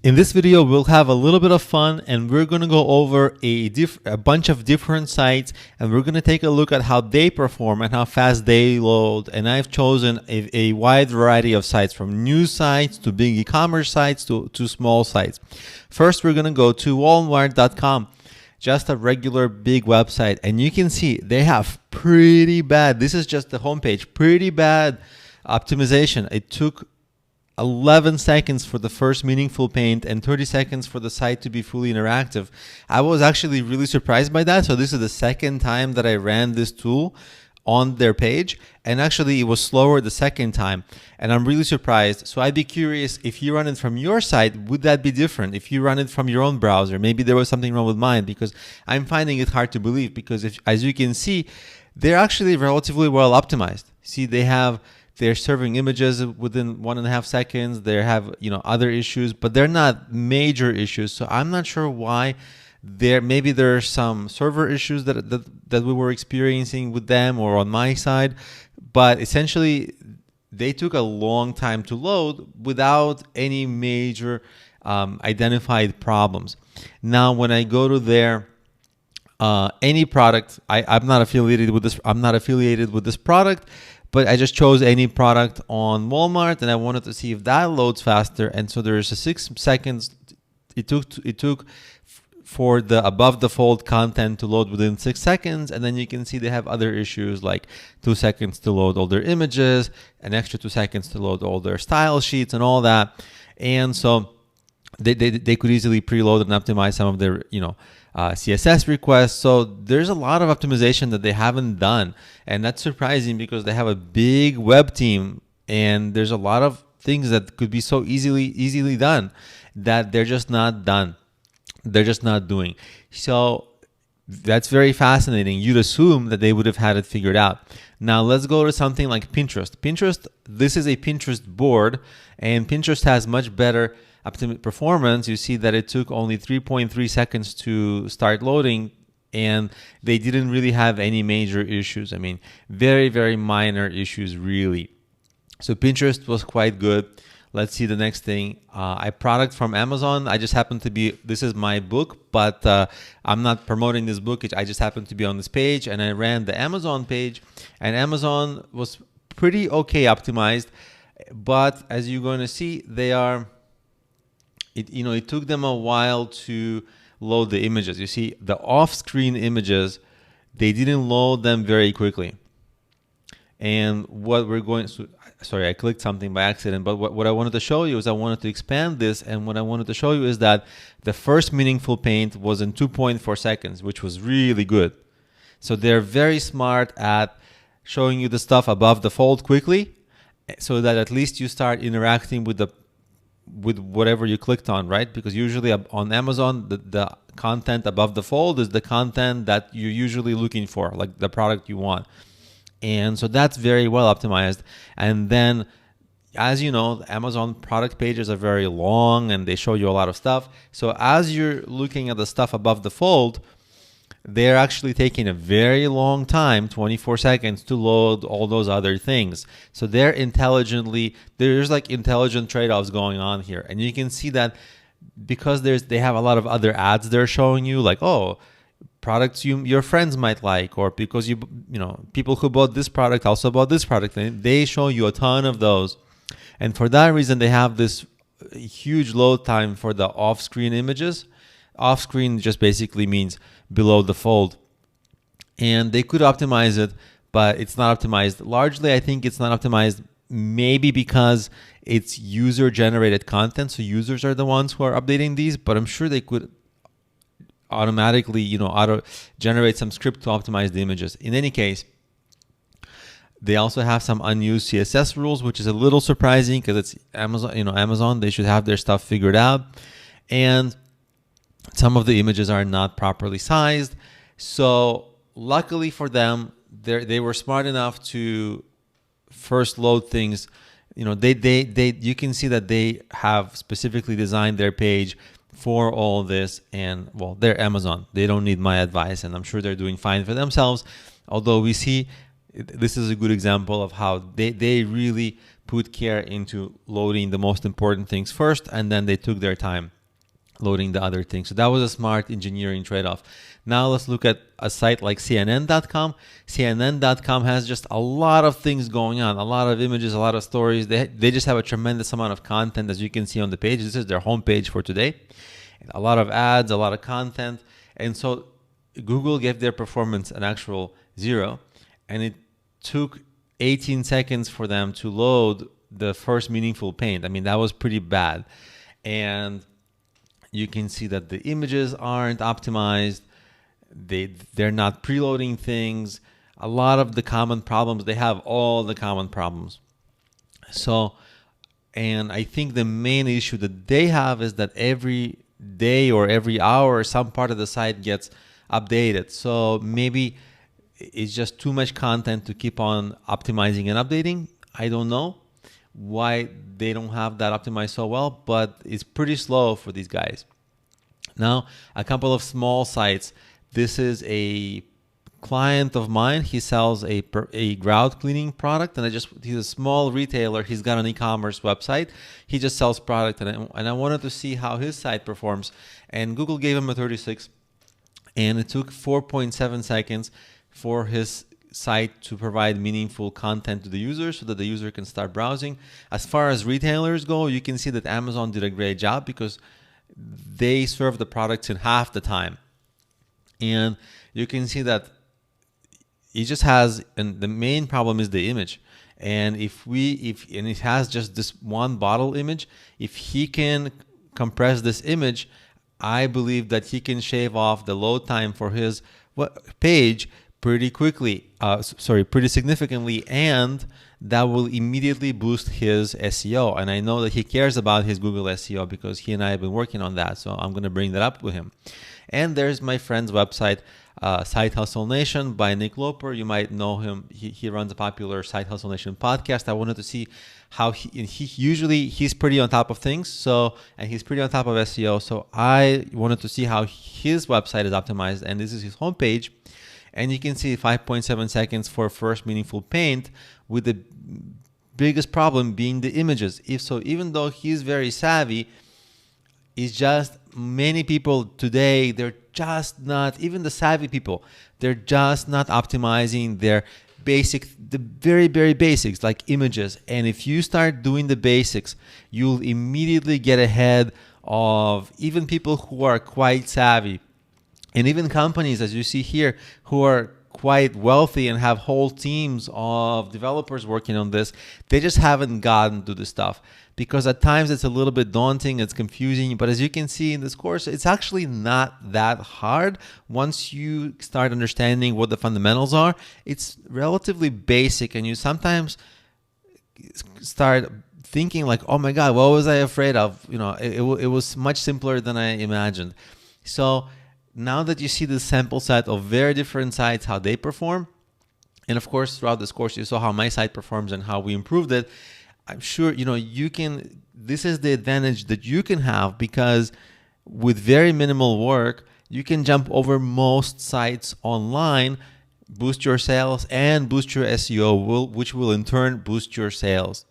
In this video, we'll have a little bit of fun and we're going to go over a bunch of different sites and we're going to take a look at how they perform and how fast they load. And I've chosen a wide variety of sites, from news sites to big e-commerce sites to small sites. First, we're going to go to Walmart.com, just a regular big website. And you can see they have pretty bad, this is just the homepage, pretty bad optimization. It took 11 seconds for the first meaningful paint and 30 seconds for the site to be fully interactive. I was actually really surprised by that. So this is the second time that I ran this tool on their page, and actually it was slower the second time, and I'm really surprised. So I'd be curious, if you run it from your site, would that be different? If you run it from your own browser, maybe there was something wrong with mine, because I'm finding it hard to believe, because as you can see, they're actually relatively well optimized. See, they're serving images within 1.5 seconds. They have, other issues, but they're not major issues. So I'm not sure why. Maybe there are some server issues that we were experiencing with them or on my side, but essentially they took a long time to load without any major identified problems. Now, when I go to their any product, I'm not affiliated with this. I'm not affiliated with this product. But I just chose any product on Walmart, and I wanted to see if that loads faster. And so there's a 6 seconds. It took for the above the fold content to load within 6 seconds, and then you can see they have other issues like 2 seconds to load all their images, an extra 2 seconds to load all their style sheets and all that. And so they could easily preload and optimize some of their CSS requests. So there's a lot of optimization that they haven't done, and that's surprising because they have a big web team and there's a lot of things that could be so easily done that they're just not done. They're just not doing. So that's very fascinating. You'd assume that they would have had it figured out. Now let's go to something like Pinterest. This is a Pinterest board, and Pinterest has much better performance. You see that it took only 3.3 seconds to start loading, and they didn't really have any major issues. I mean, very, very minor issues, really. So Pinterest was quite good. Let's see the next thing. A product from Amazon. This is my book, but I'm not promoting this book. I just happened to be on this page, and I ran the Amazon page, and Amazon was pretty okay optimized. But as you're going to see, it took them a while to load the images. You see, the off-screen images, they didn't load them very quickly. And sorry, I clicked something by accident, but what I wanted to show you is I wanted to expand this, and what I wanted to show you is that the first meaningful paint was in 2.4 seconds, which was really good. So they're very smart at showing you the stuff above the fold quickly, so that at least you start interacting with whatever you clicked on, right? Because usually on Amazon, the content above the fold is the content that you're usually looking for, like the product you want. And so that's very well optimized. And then, as you know, Amazon product pages are very long and they show you a lot of stuff. So as you're looking at the stuff above the fold, they're actually taking a very long time, 24 seconds, to load all those other things. So there's like intelligent trade-offs going on here. And you can see that because they have a lot of other ads they're showing you, like, products your friends might like, or because people who bought this product also bought this product, and they show you a ton of those. And for that reason, they have this huge load time for the off-screen images. Off-screen just basically means below the fold, and they could optimize it, but it's not optimized. Largely, I think it's not optimized maybe because it's user-generated content, so users are the ones who are updating these, but I'm sure they could automatically, auto-generate some script to optimize the images. In any case, they also have some unused CSS rules, which is a little surprising because it's Amazon. Amazon, they should have their stuff figured out, and some of the images are not properly sized. So luckily for them, they were smart enough to first load things. You can see that they have specifically designed their page for all this, and well, they're Amazon. They don't need my advice, and I'm sure they're doing fine for themselves. Although we see this is a good example of how they really put care into loading the most important things first, and then they took their time. loading the other thing. So that was a smart engineering trade-off. Now let's look at a site like CNN.com. CNN.com has just a lot of things going on, a lot of images, a lot of stories. They just have a tremendous amount of content, as you can see on the page. This is their homepage for today. A lot of ads, a lot of content. And so Google gave their performance an actual 0, and it took 18 seconds for them to load the first meaningful paint. I mean, that was pretty bad. And you can see that the images aren't optimized. They're not preloading things. A lot of the common problems, they have all the common problems. So, and I think the main issue that they have is that every day or every hour, some part of the site gets updated. So maybe it's just too much content to keep on optimizing and updating. I don't know why they don't have that optimized so well, but it's pretty slow for these guys. Now, a couple of small sites. This is a client of mine. He sells a grout cleaning product, and he's a small retailer. He's got an e-commerce website. He just sells product, and I wanted to see how his site performs. And Google gave him a 36, and it took 4.7 seconds for his site to provide meaningful content to the user so that the user can start browsing. As far as retailers go, you can see that Amazon did a great job because they serve the products in half the time. And you can see that it just has, and the main problem is the image. And if it has just this one bottle image, if he can compress this image, I believe that he can shave off the load time for his page pretty significantly, and that will immediately boost his SEO. And I know that he cares about his Google SEO because he and I have been working on that. So I'm going to bring that up with him. And there's my friend's website, Site Hustle Nation by Nick Loper. You might know him. He runs a popular Site Hustle Nation podcast. I wanted to see how he's pretty on top of things. And he's pretty on top of SEO. So I wanted to see how his website is optimized. And this is his homepage. And you can see 5.7 seconds for first meaningful paint, with the biggest problem being the images. Even though he's very savvy, it's just many people today, they're just not, even the savvy people, they're just not optimizing the very, very basics like images. And if you start doing the basics, you'll immediately get ahead of even people who are quite savvy. And even companies, as you see here, who are quite wealthy and have whole teams of developers working on this, they just haven't gotten to this stuff. Because at times it's a little bit daunting, it's confusing, but as you can see in this course, it's actually not that hard. Once you start understanding what the fundamentals are, it's relatively basic, and you sometimes start thinking like, oh my God, what was I afraid of? It was much simpler than I imagined. So now that you see the sample set of very different sites, how they perform, and of course throughout this course you saw how my site performs and how we improved it, I'm sure you can. This is the advantage that you can have, because with very minimal work you can jump over most sites online, boost your sales and boost your SEO, which will in turn boost your sales.